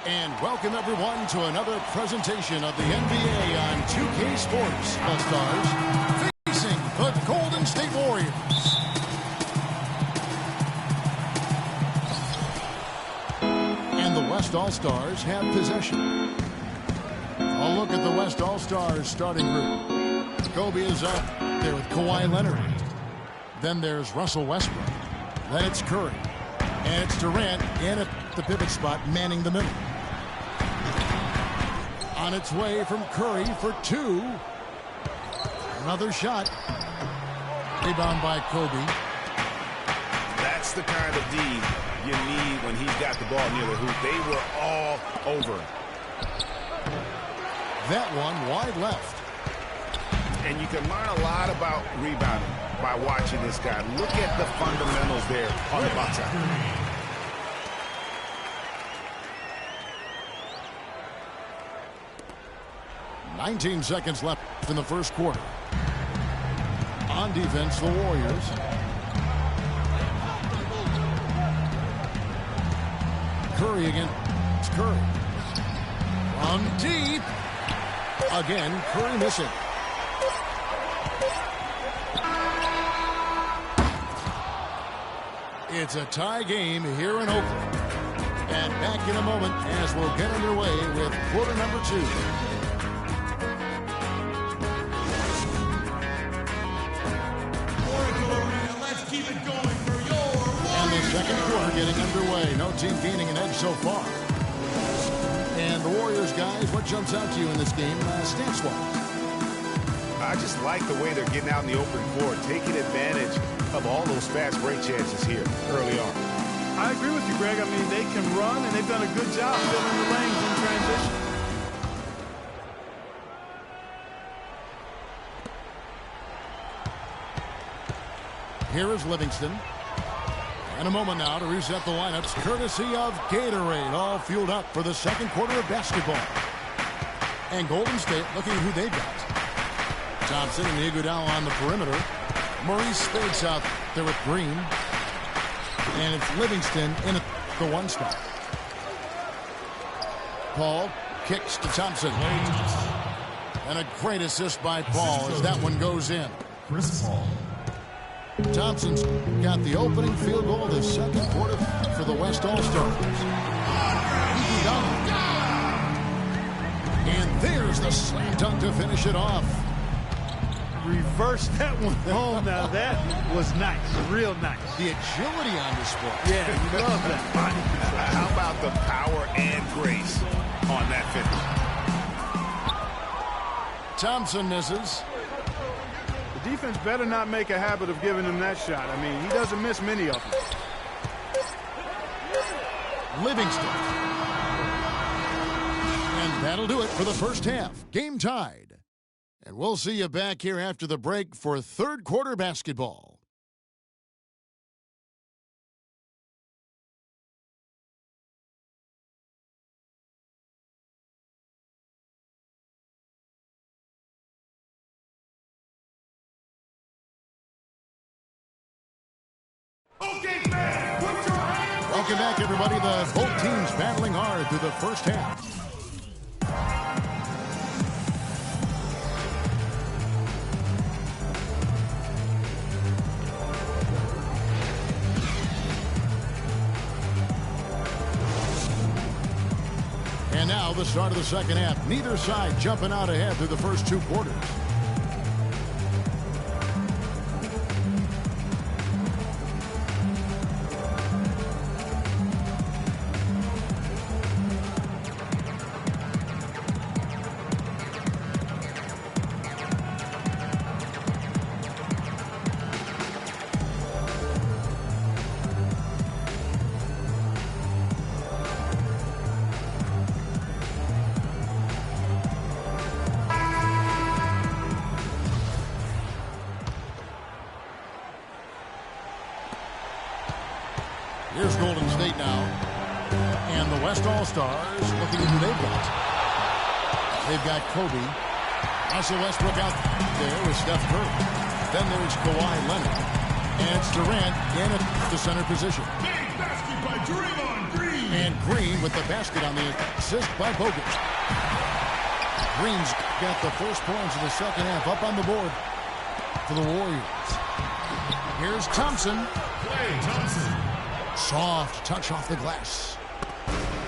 And welcome everyone to another presentation of the NBA on 2K Sports. The Stars facing the Golden State Warriors. And the West All-Stars have possession. A look at the West All-Stars starting group. Kobe is up there with Kawhi Leonard. Then there's Russell Westbrook. Then it's Curry. And it's Durant in at the pivot spot, manning the middle. On its way from Curry for two. Another shot. Rebound by Kobe. That's the kind of D you need when he's got the ball near the hoop. They were all over him. That one wide left. And you can learn a lot about rebounding by watching this guy. Look at the fundamentals there on the outside. 19 seconds left in the first quarter. On defense, the Warriors. Curry again. It's Curry. From deep. Again, Curry missing. It's a tie game here in Oakland. And back in a moment as we'll get underway with quarter number 2. Second quarter getting underway. No team gaining an edge so far. And the Warriors, guys, what jumps out to you in this game stance-wise? I just like the way they're getting out in the open court, taking advantage of all those fast break chances here early on. I agree with you, Greg. I mean, they can run, and they've done a good job filling the lanes in transition. Here is Livingston. And a moment now to reset the lineups, courtesy of Gatorade, all fueled up for the second quarter of basketball. And Golden State looking at who they've got. Thompson and Iguodala on the perimeter. Maurice Spades out there with Green. And it's Livingston in at the one spot. Paul kicks to Thompson. And a great assist by Paul as that one goes in. Chris Paul. Thompson's got the opening field goal of the second quarter for the West All-Stars. And there's the slam dunk to finish it off. Reverse that one home. Now that was nice, real nice. The agility on display. Yeah, you love that. How about the power and grace on that finish? Thompson misses. The defense better not make a habit of giving him that shot. I mean, he doesn't miss many of them. Livingston. And that'll do it for the first half. Game tied. And we'll see you back here after the break for third quarter basketball. Welcome back, everybody. Both teams battling hard through the first half. And now the start of the second half. Neither side jumping out ahead through the first two quarters. Here's Golden State now. And the West All-Stars looking at who they've got. They've got Kobe. Russell Westbrook out there with Steph Curry. Then there's Kawhi Leonard. And it's Durant in at the center position. And Green with the basket on the assist by Bogut. Green's got the first points of the second half up on the board for the Warriors. Here's Thompson. Soft touch off the glass.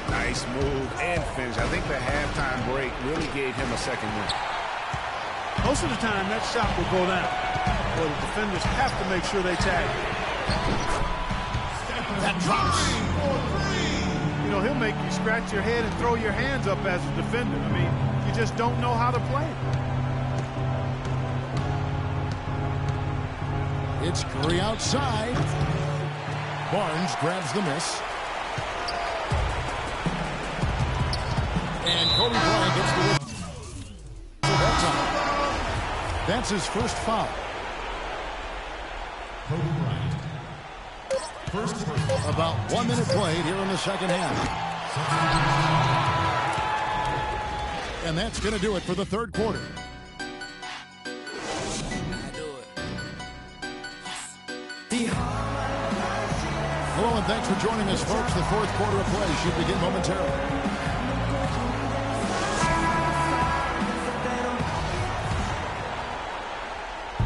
Nice move and finish. I think the halftime break really gave him a second win. Most of the time, that shot will go down. But the defenders have to make sure they tag it. That drops. You know, he'll make you scratch your head and throw your hands up as a defender. I mean, you just don't know how to play it. It's Curry outside. Barnes grabs the miss. And Kobe Bryant gets the whistle for that time. That's his first foul. Kobe Bryant. About 1 minute played here in the second half. And that's going to do it for the third quarter. Hello and thanks for joining us, folks. The fourth quarter of play should begin momentarily.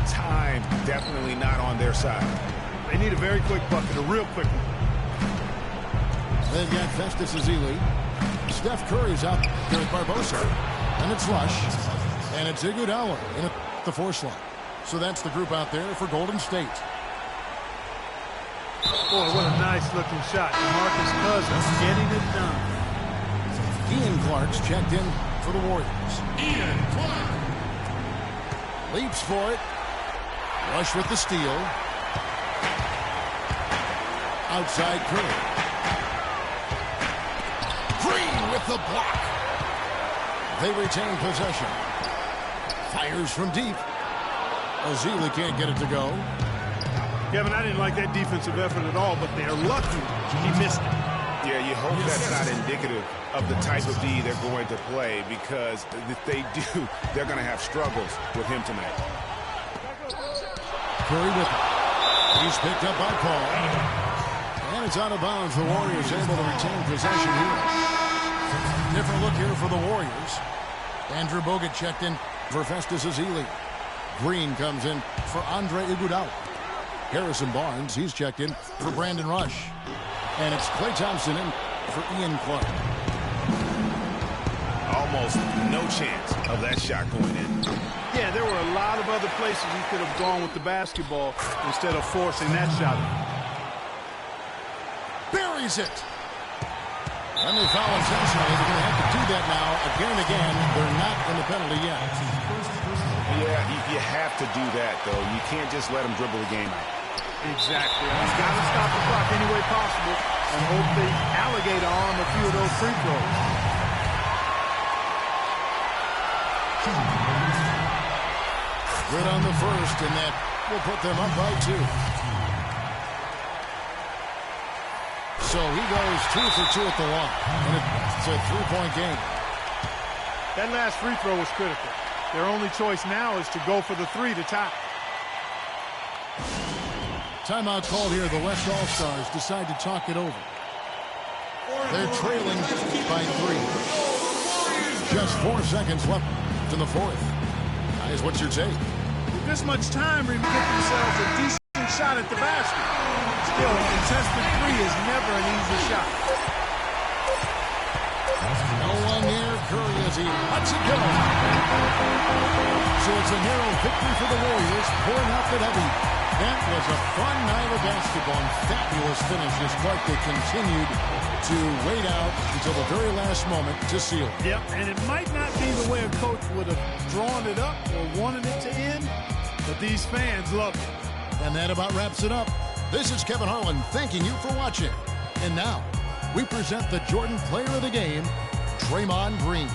Time definitely not on their side. They need a very quick bucket, a real quick one. They've got Festus Ezeli. Steph Curry's out there with Barbosa. And it's Lush. And it's Iguodala in at the 4 slot. So that's the group out there for Golden State. Boy, what a nice-looking shot. Marcus Cousins getting it done. Ian Clark's checked in for the Warriors. Ian Clark. Leaps for it. Rush with the steal. Outside Curry. Green with the block. They retain possession. Fires from deep. Ezeli can't get it to go. Kevin, I didn't like that defensive effort at all, but they're lucky he missed it. Yeah, you hope that's not indicative of the type of D they're going to play, because if they do, they're going to have struggles with him tonight. Curry with it. He's picked up by Paul. And it's out of bounds. The Warriors able to retain possession here. Different look here for the Warriors. Andrew Bogut checked in for Festus Ezeli. Green comes in for Andre Iguodala. Harrison Barnes, he's checked in for Brandon Rush. And it's Klay Thompson in for Ian Clark. Almost no chance of that shot going in. Yeah, there were a lot of other places he could have gone with the basketball instead of forcing that shot. Buries it. And they foul intentionally. They're going to have to do that now again and again. They're not in the penalty yet. Yeah, you have to do that, though. You can't just let them dribble the game out. Exactly. He's got to stop the clock any way possible and hope the alligator arm a few of those free throws. Good on the first, and that will put them up by 2. So he goes 2 for 2 at the line, and it's a 3-point game. That last free throw was critical. Their only choice now is to go for the 3 to tie. Timeout called here. The West All-Stars decide to talk it over. They're trailing by 3. Just 4 seconds left in the fourth. Guys, what's your take? With this much time, they get themselves a decent shot at the basket. Still, a contested 3 is never an easy shot. No one near Curry as he lets it go. So it's a narrow victory for the Warriors, pouring out the W. That was a fun night of basketball and fabulous finishes. Clark, they continued to wait out until the very last moment to seal it. Yep, and it might not be the way a coach would have drawn it up or wanted it to end, but these fans loved it. And that about wraps it up. This is Kevin Harlan thanking you for watching. And now, we present the Jordan Player of the Game, Draymond Green.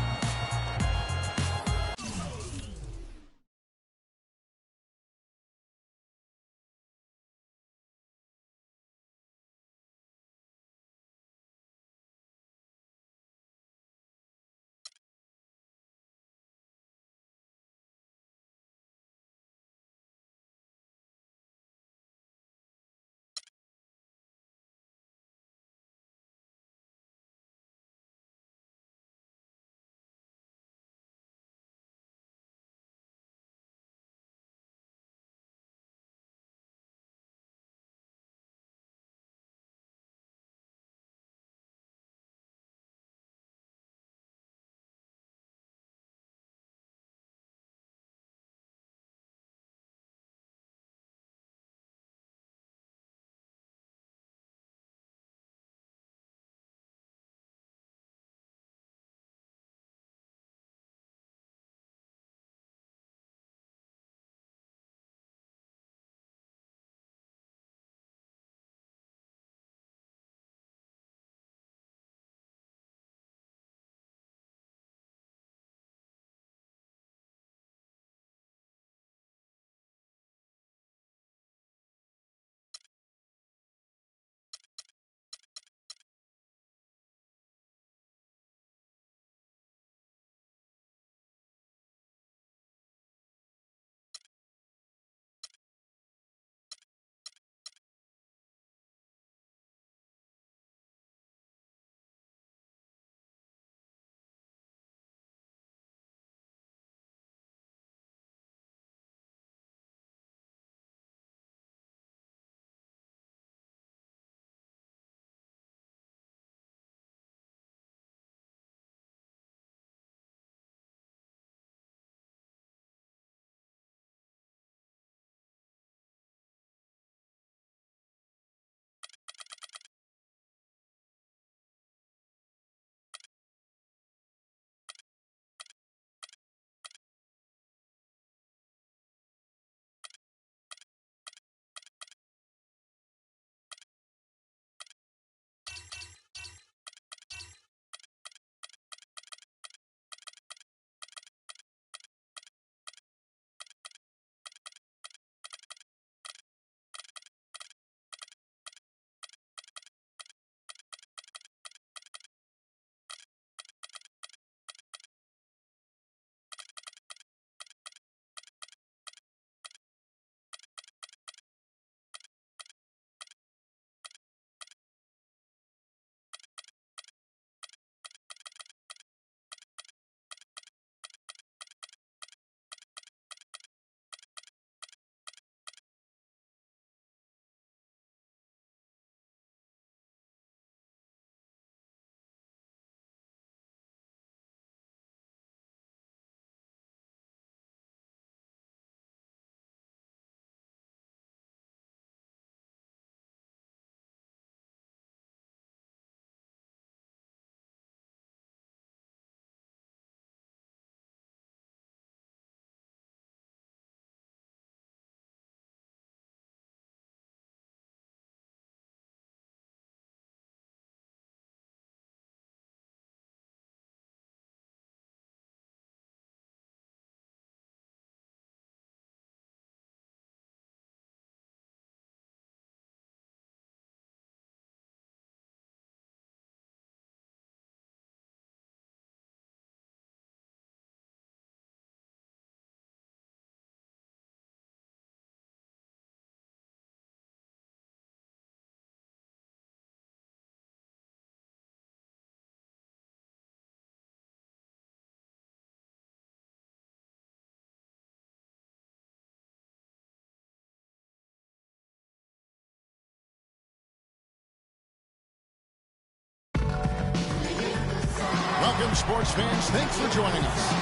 Welcome, sports fans. Thanks for joining us.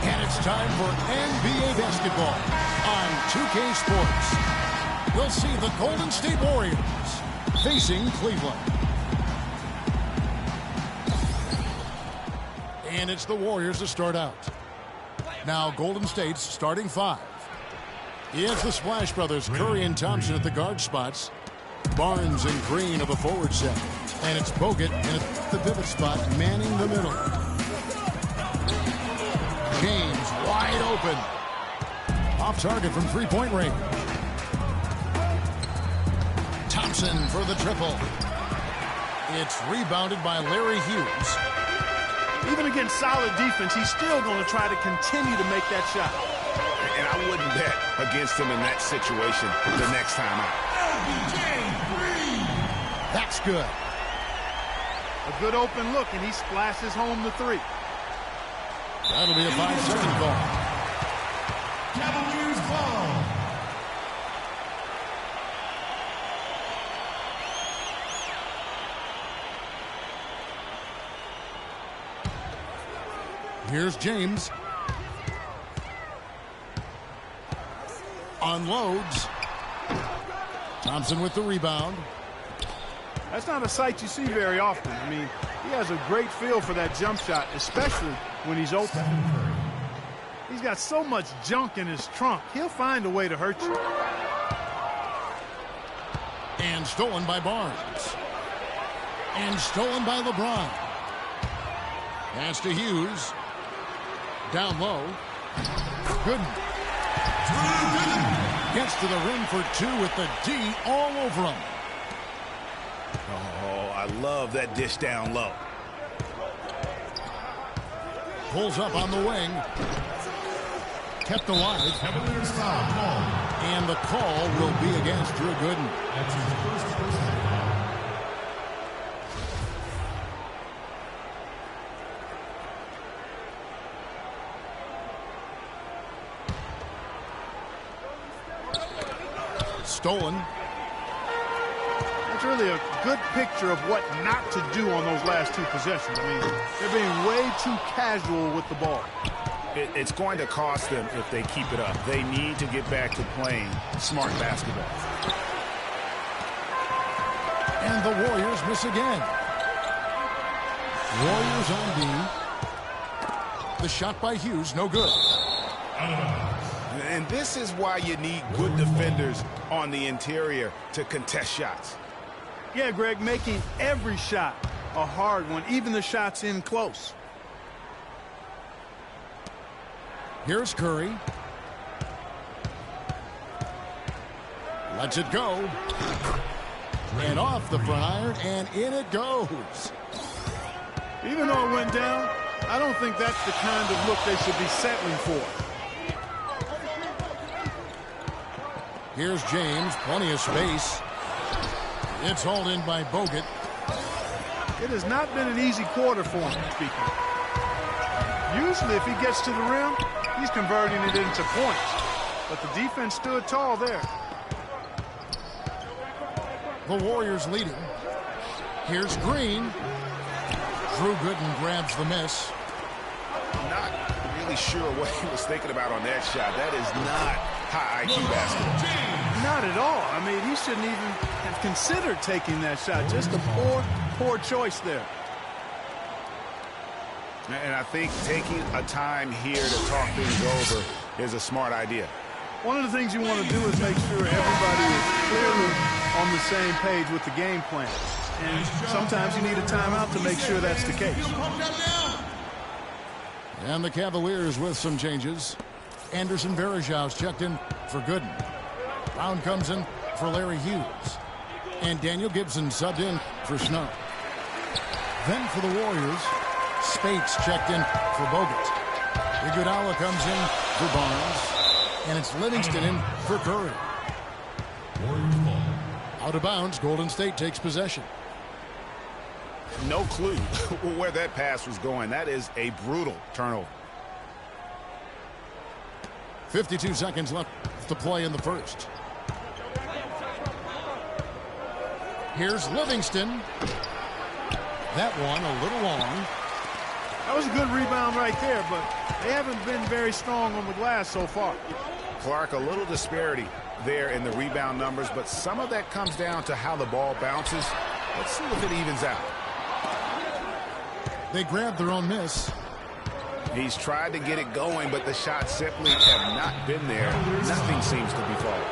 And it's time for NBA basketball on 2K Sports. We'll see the Golden State Warriors facing Cleveland. And it's the Warriors to start out. Now Golden State's starting five. It's the Splash Brothers, Curry and Thompson at the guard spots. Barnes and Green of the forward set. And it's Bogut in the pivot spot, manning the middle. James wide open. Off target from three-point range. Thompson for the triple. It's rebounded by Larry Hughes. Even against solid defense, he's still going to try to continue to make that shot. And I wouldn't bet against him in that situation the next time out. That's good. A good open look, and he splashes home the three. That'll be a 5-second call. Cavaliers ball. Here's James. Unloads. Thompson with the rebound. That's not a sight you see very often. I mean, he has a great feel for that jump shot, especially when he's open. He's got so much junk in his trunk, he'll find a way to hurt you. And stolen by Barnes. And stolen by LeBron. Pass to Hughes. Down low. Gooden. Gets to the rim for two with the D all over him. Oh, I love that dish down low. Pulls up on the wing. Kept alive. Cavaliers foul call. And the call will be against Drew Gooden. That's his first personal foul. Stolen. It's really a good picture of what not to do on those last two possessions. I mean, they're being way too casual with the ball. It's going to cost them if they keep it up. They need to get back to playing smart basketball. And the Warriors miss again. Warriors on D. The shot by Hughes, no good. And this is why you need good defenders on the interior to contest shots. Yeah, Greg, making every shot a hard one, even the shots in close. Here's Curry. Lets it go. And off the front iron, and in it goes. Even though it went down, I don't think that's the kind of look they should be settling for. Here's James, plenty of space. It's hauled in by Bogut. It has not been an easy quarter for him, speaking. Usually, if he gets to the rim, he's converting it into points. But the defense stood tall there. The Warriors leading. Here's Green. Drew Gooden grabs the miss. Not really sure what he was thinking about on that shot. That is not high IQ basketball. Not at all. I mean, he shouldn't even have considered taking that shot. Just a poor choice there. And I think taking a time here to talk things over is a smart idea. One of the things you want to do is make sure everybody is clearly on the same page with the game plan. And sometimes you need a timeout to make sure that's the case. And the Cavaliers with some changes. Anderson Varejau's checked in for Gooden. Brown comes in for Larry Hughes. And Daniel Gibson subbed in for Snow. Then for the Warriors, Spates checked in for Bogut. Iguodala comes in for Barnes. And it's Livingston in for Curry. Out of bounds, Golden State takes possession. No clue where that pass was going. That is a brutal turnover. 52 seconds left to play in the first. Here's Livingston. That one a little long. That was a good rebound right there, but they haven't been very strong on the glass so far. Clark, a little disparity there in the rebound numbers, but some of that comes down to how the ball bounces. Let's see if it evens out. They grabbed their own miss. He's tried to get it going, but the shots simply have not been there. Nothing seems to be falling.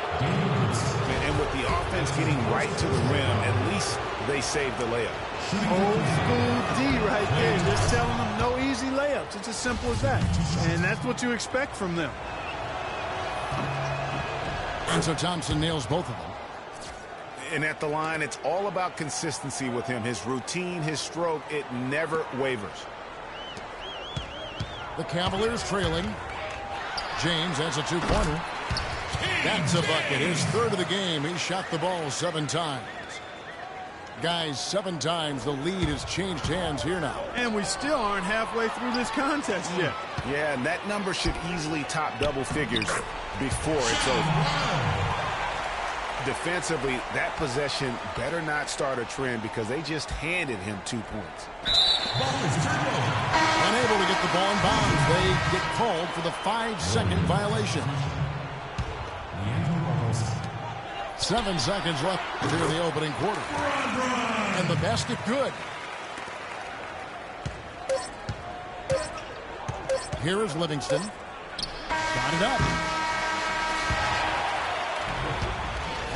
And with the offense getting right to the rim, at least they saved the layup. Old school D right there, just telling them no easy layups. It's as simple as that. And that's what you expect from them. And so Thompson nails both of them. And at the line, it's all about consistency with him. His routine, his stroke, it never wavers. The Cavaliers trailing. James has a two-pointer. That's a bucket. His third of the game. He shot the ball 7 times. Guys, 7 times the lead has changed hands here now. And we still aren't halfway through this contest yet. Yeah, and that number should easily top double figures before it's over. Defensively, that possession better not start a trend because they just handed him 2 points. Unable to get the ball in bounds. They get called for the 5-second violation. 7 seconds left here in the opening quarter. And the basket good. Here is Livingston. Got it up.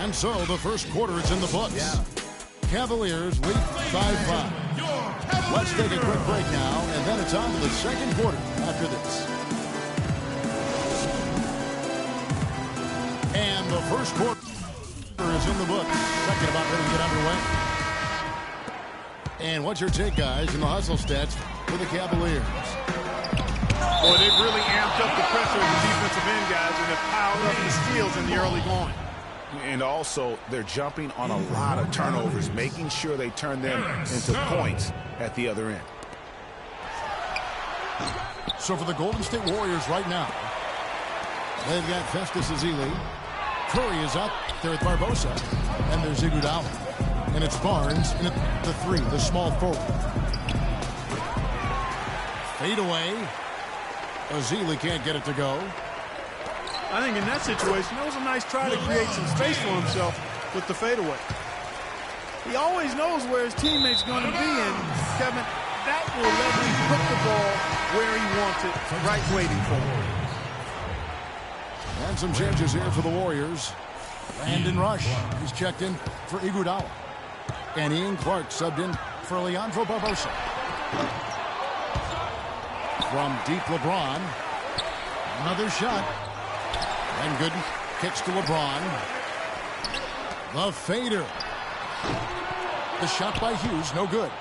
And so the first quarter is in the books. Cavaliers lead by 5. Let's take a quick break now, and then it's on to the second quarter after this. And the first quarter is in the books. Second about ready to get underway. And what's your take, guys, in the hustle stats for the Cavaliers? Boy, they've really amped up the pressure of the defensive end guys and have piled up the steals in the early going. And also, they're jumping on a lot of turnovers, making sure they turn them into points at the other end. So for the Golden State Warriors right now, they've got Festus Ezeli. Curry is up there with Barbosa. And there's Iguodala. And it's Barnes in at the 3, the small forward. Fade away. Ezeli can't get it to go. I think in that situation, that was a nice try to create some space for himself with the fadeaway. He always knows where his teammate's going to be, and Kevin, that will let him put the ball where he wants it, right waiting for him. And some changes here for the Warriors. Brandon Rush, he's checked in for Iguodala. And Ian Clark subbed in for Leandro Barbosa. From deep, LeBron. Another shot. And good kicks to LeBron. The fader. The shot by Hughes, no good.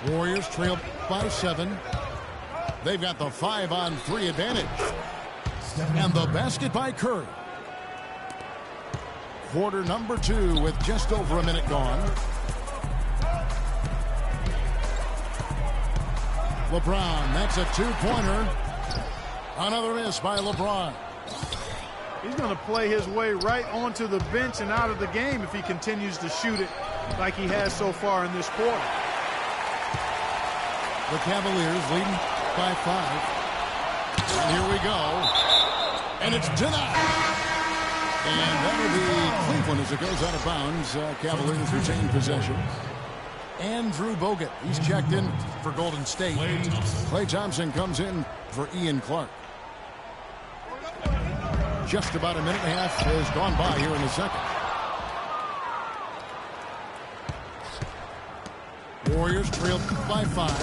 Warriors trail by 7. They've got the 5-on-3 advantage. And the basket by Curry. Quarter number 2 with just over a minute gone. LeBron, that's a 2-pointer. Another miss by LeBron. He's going to play his way right onto the bench and out of the game if he continues to shoot it like he has so far in this quarter. The Cavaliers leading by 5. And here we go. And it's denied. And that'll be Cleveland as it goes out of bounds. Cavaliers retain possession. Andrew Bogut, he's checked in for Golden State. Klay Thompson comes in for Ian Clark. Just about a minute and a half has gone by here in the second. Warriors trail by 5.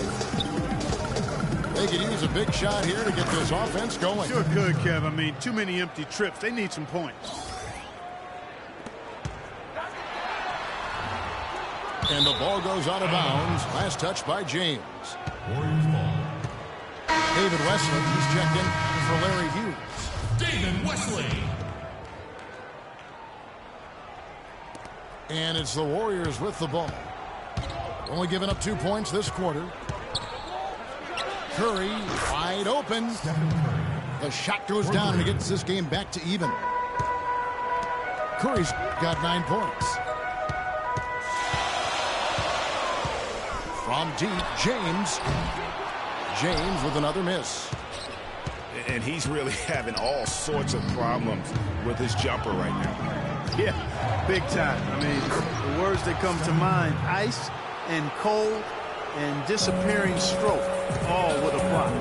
They could use a big shot here to get this offense going. Sure could, Kev. I mean, too many empty trips. They need some points. And the ball goes out of bounds. Last touch by James. Warriors ball. David Wesley, he's checked in for Larry Hughes. David Wesley. And it's the Warriors with the ball. Only giving up 2 points this quarter. Curry wide open. The shot goes down and it gets this game back to even. Curry's got 9 points. From deep, James. James with another miss. And he's really having all sorts of problems with his jumper right now. Yeah, big time. I mean, the words that come to mind, ice and cold and disappearing stroke, all would apply.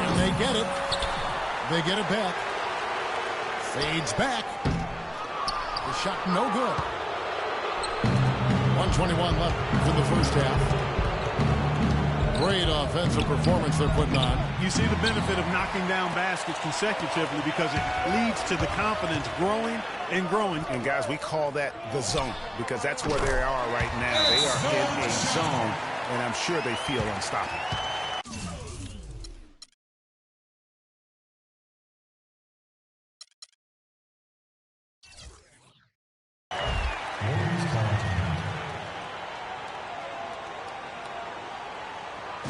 And they get it. They get it back. Fades back. The shot no good. 1:21 left for the first half. Great offensive performance they're putting on. You see the benefit of knocking down baskets consecutively because it leads to the confidence growing and growing. And guys, we call that the zone because that's where they are right now. They are in a zone, and I'm sure they feel unstoppable.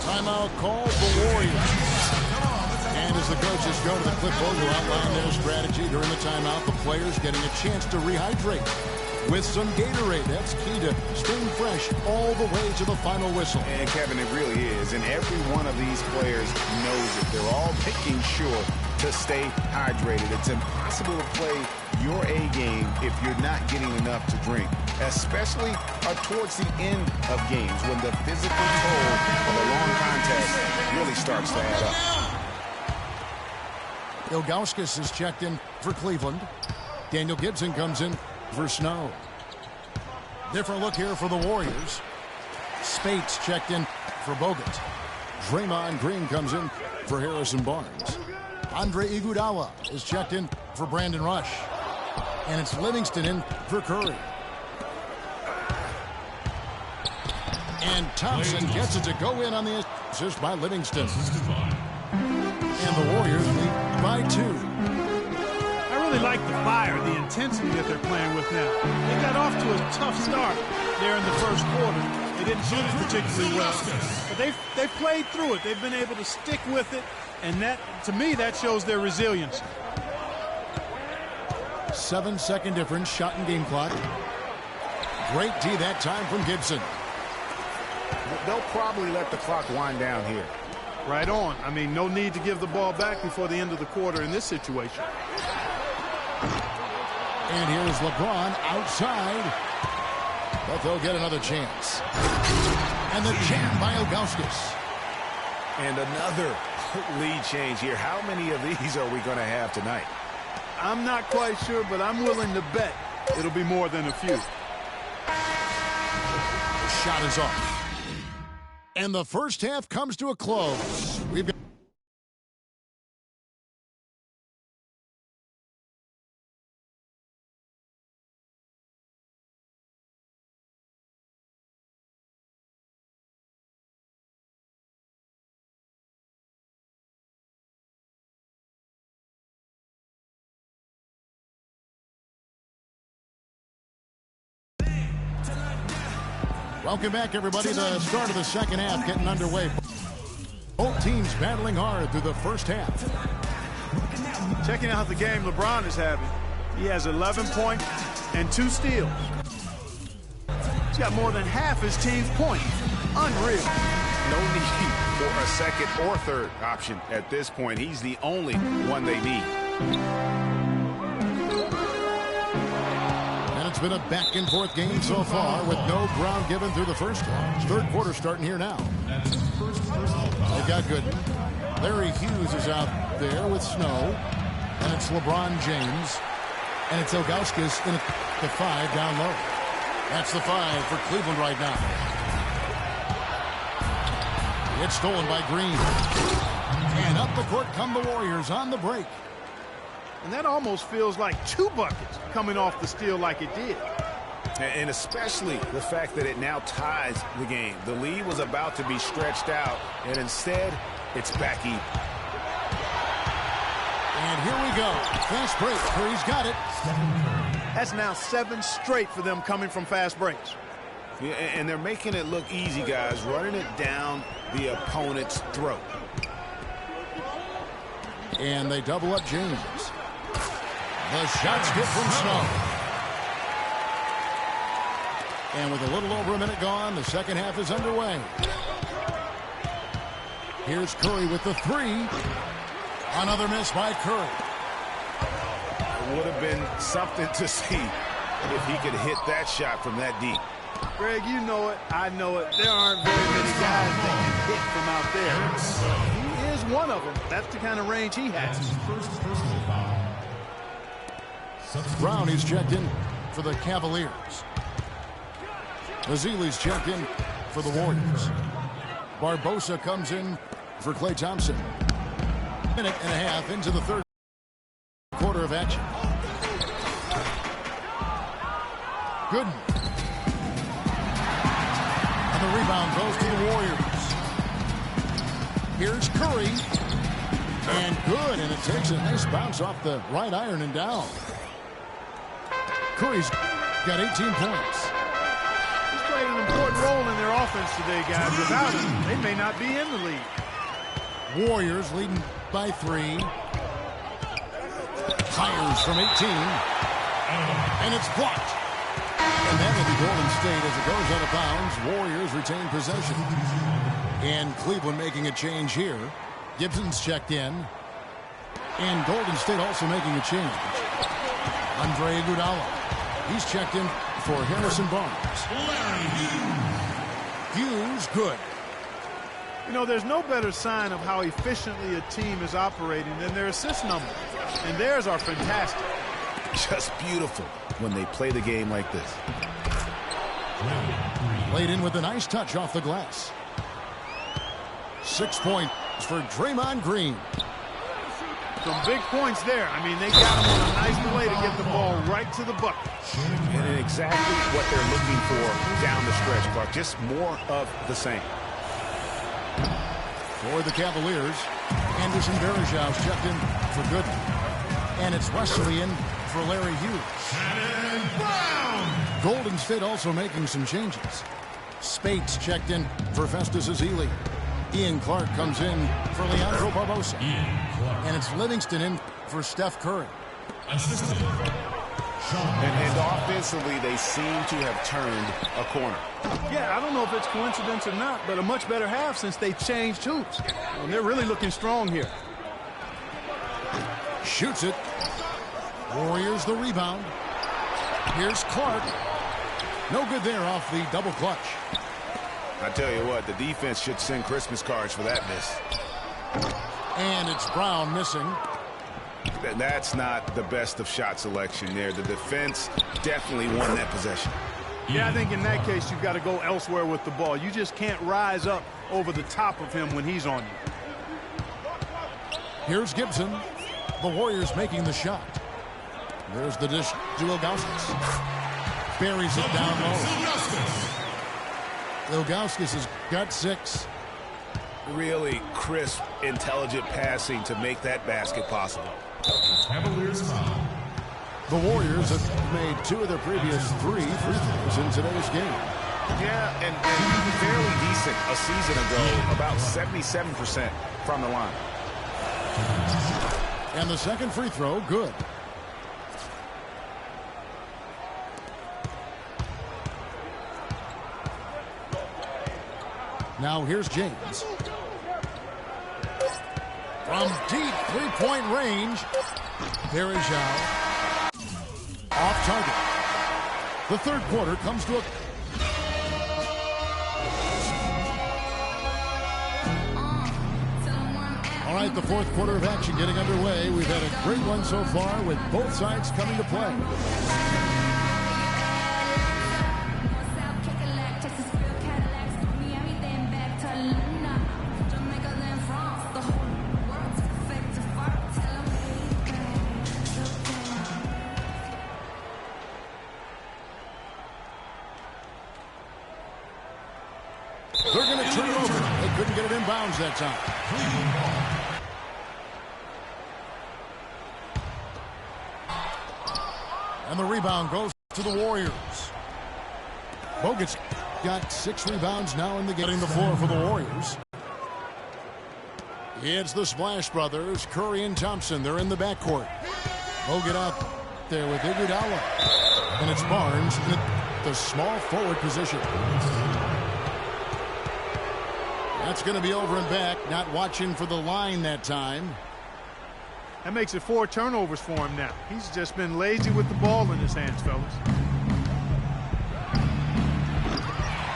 Timeout call for Warriors. And as the coaches go to the clipboard to outline their strategy during the timeout, the players getting a chance to rehydrate with some Gatorade. That's key to staying fresh all the way to the final whistle. And Kevin, it really is. And every one of these players knows it. They're all making sure to stay hydrated. It's impossible to play your A game if you're not getting enough to drink, especially towards the end of games when the physical toll of a long contest really starts to add up. Ilgauskas is checked in for Cleveland. Daniel Gibson comes in for Snow. Different look here for the Warriors. Spates checked in for Bogut. Draymond Green comes in for Harrison Barnes. Andre Iguodala is checked in for Brandon Rush. And it's Livingston in for Curry. And Thompson gets it to go in on the assist by Livingston. And the Warriors lead by 2. I really like the fire, the intensity that they're playing with now. They got off to a tough start there in the first quarter. They didn't shoot it particularly well. But they've played through it. They've been able to stick with it. And that, to me, that shows their resilience. 7-second difference, shot and game clock. Great D that time from Gibson. They'll probably let the clock wind down here. Right on. I mean, no need to give the ball back before the end of the quarter in this situation. And here's LeBron outside. But they'll get another chance. And the jam by Ilgauskas. And another lead change here. How many of these are we going to have tonight? I'm not quite sure, but I'm willing to bet it'll be more than a few. The shot is off. And the first half comes to a close. We've got welcome back, everybody. The start of the second half getting underway. Both teams battling hard through the first half. Checking out the game LeBron is having. He has 11 points and 2 steals. He's got more than half his team's points. Unreal. No need for a second or third option at this point. He's the only one they need. It's been a back-and-forth game so far with no ground given through the first half. Third quarter starting here now. They've got Gooden. Larry Hughes is out there with Snow. And it's LeBron James. And it's Ilgauskas in the 5 down low. That's the 5 for Cleveland right now. It's stolen by Green. And up the court come the Warriors on the break. And that almost feels like 2 buckets coming off the steal like it did. And especially the fact that it now ties the game. The lead was about to be stretched out, and instead, it's back even. And here we go. Fast break. Curry's got it. That's now 7 straight for them coming from fast breaks. Yeah, and they're making it look easy, guys, running it down the opponent's throat. And they double up James. The shot's good from Snow. And with a little over a minute gone, the second half is underway. Here's Curry with the three. Another miss by Curry. It would have been something to see if he could hit that shot from that deep. Greg, you know it. I know it. There aren't very many guys that can hit from out there. He is one of them. That's the kind of range he has. That's his first personal foul. Brown is checked in for the Cavaliers. Ezeli's checked in for the Warriors. Barbosa comes in for Klay Thompson. Minute and a half into the third quarter of action. Gooden. And the rebound goes to the Warriors. Here's Curry. And good, and it takes a nice bounce off the right iron and down. Curry's got 18 points. He's played an important role in their offense today, guys. Without him, they may not be in the league. Warriors leading by 3. Fires from 18. And it's blocked. And that will be Golden State as it goes out of bounds. Warriors retain possession. And Cleveland making a change here. Gibson's checked in. And Golden State also making a change. Andre Iguodala. He's checked in for Harrison Barnes. Hughes, good. You know, there's no better sign of how efficiently a team is operating than their assist numbers. And theirs are fantastic. Just beautiful when they play the game like this. Played in with a nice touch off the glass. 6 points for Draymond Green. Some big points there. I mean, they got him on a nice play to get the ball right to the bucket. And exactly what they're looking for down the stretch, Clark. Just more of the same. For the Cavaliers, Anderson Varejão's checked in for Gooden. And it's Wesley in for Larry Hughes. Golden State also making some changes. Spates checked in for Festus Ezeli. Ian Clark comes in for Leandro Barbosa. And it's Livingston in for Steph Curry. And offensively, they seem to have turned a corner. Yeah, I don't know if it's coincidence or not, but a much better half since they changed hoops. And they're really looking strong here. Shoots it. Warriors the rebound. Here's Clark. No good there off the double clutch. I tell you what, the defense should send Christmas cards for that miss. And it's Brown missing. That's not the best of shot selection there. The defense definitely won that possession. Yeah, I think in that case, you've got to go elsewhere with the ball. You just can't rise up over the top of him when he's on you. Here's Gibson. The Warriors making the shot. There's the dish to Ilgauskas. Buries it down low. Ilgauskas has got 6. Really crisp, intelligent passing to make that basket possible. Cavaliers foul. The Warriors have made 2 of their previous 3 free throws in today's game. Yeah, and fairly decent a season ago, about 77% from the line. And the second free throw, good. Now here's James. From deep three-point range, Varejão off target. The third quarter comes to a... All right, the fourth quarter of action getting underway. We've had a great one so far with both sides coming to play. They're going to turn it over. They couldn't get it in bounds that time. And the rebound goes to the Warriors. Bogut's got 6 rebounds now in the game. Getting the floor for the Warriors. It's the Splash Brothers, Curry and Thompson. They're in the backcourt. Bogut out there with Iguodala. And it's Barnes in the small forward position. That's going to be over and back. Not watching for the line that time. That makes it 4 turnovers for him now. He's just been lazy with the ball in his hands, fellas.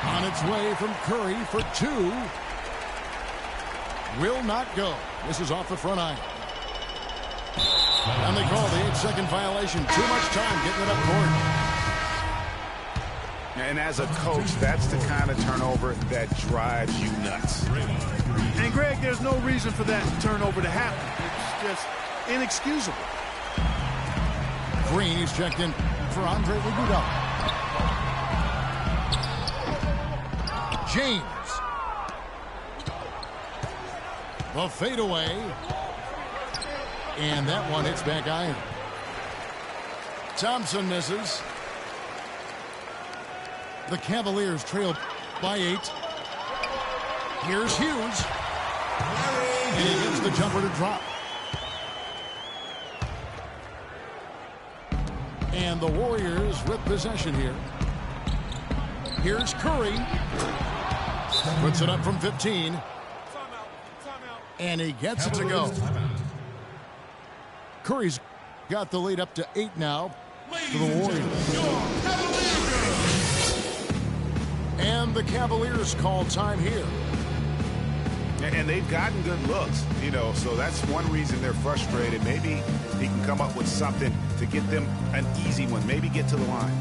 On its way from Curry for 2. Will not go. This is off the front iron. And they call the 8-second violation. Too much time getting it up court. And as a coach, that's the kind of turnover that drives you nuts. And, Greg, there's no reason for that turnover to happen. It's just inexcusable. Green is checked in for Andre Iguodala. James. The fadeaway. And that one hits back iron. Thompson misses. The Cavaliers trail by 8. Here's Hughes. And he gets the jumper to drop. And the Warriors with possession here. Here's Curry. Puts it up from 15. And he gets it to go. Curry's got the lead up to 8 now for the Warriors. And the Cavaliers call time here. And they've gotten good looks, you know, so that's one reason they're frustrated. Maybe he can come up with something to get them an easy one, maybe get to the line.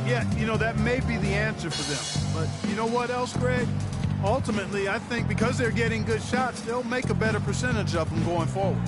Yeah, you know, that may be the answer for them. But you know what else, Greg? Ultimately, I think because they're getting good shots, they'll make a better percentage of them going forward.